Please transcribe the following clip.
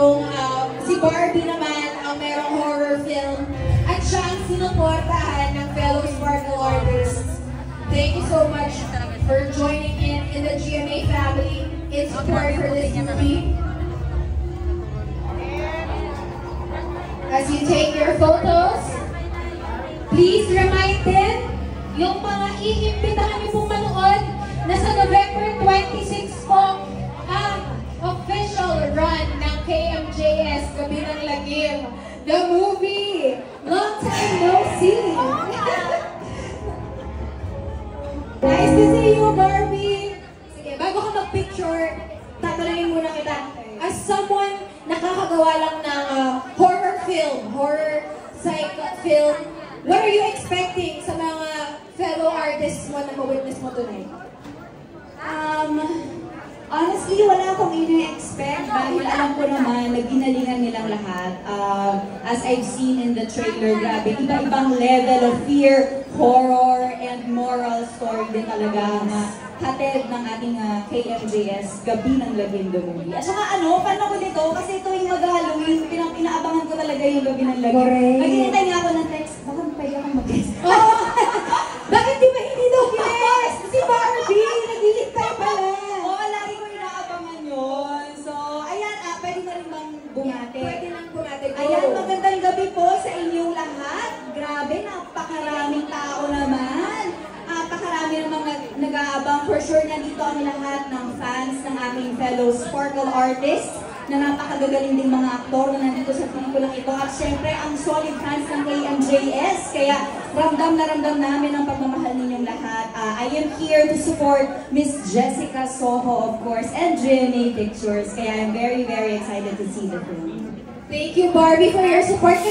Yung si Barbie naman ang merong horror film at siya ang sinuportahan ng fellow Sparkle artists. Thank you so much for joining in the GMA family in support for this movie. As you take your photos, please remind them yung mga iimbitahan niyo pong manood na sa November 26 po ang official run ng KMJS Gabi ng Lagim. The movie! Long time no see! Nice to see you, Barbie! Sige, bago ka mag-picture, tatanungin muna kita. As someone nakakagawa lang ng horror film, horror psych film, what are you expecting sa mga fellow artists mo na ma-witness mo tonight? Honestly, wala akong ini-expect dahil alam ko naman na ginalingan nilang lahat. As I've seen in the trailer, grabe, iba-ibang level of fear, horror, and moral story din talaga na hatid ng ating KMJS, Gabi ng Lagim the movie. At saka fan ako nito kasi tuwing mag-Halloween, pinaabangan ko talaga yung Gabi ng Lagim. Correct. Maghihintay nga ako ng text, baka pwede akong mag-guess. Bakit di ba hindi daw guess? Si Barbie, naghihintay pala. Lagi ko inaabangan yun. So, ayan, pwede na rin bang bumate? Pwede nang bumate. Ayan, magandang gabi po sa inyong lahat. Grabe, napakaraming tao naman. Napakarami ng mga nag-aabang. For sure, nandito ang lahat ng fans ng aking fellow Sparkle artists na napakagagaling din mga aktor na nandito sa pelikulang ito. At syempre, ang solid fans ng KMJS. Kaya ramdam na ramdam namin ang pagmamahal ninyong lahat. I am here to support Miss Jessica Soho, of course, and GMA Pictures. Kaya I'm very, very excited to see the film. Thank you, Barbie, for your support.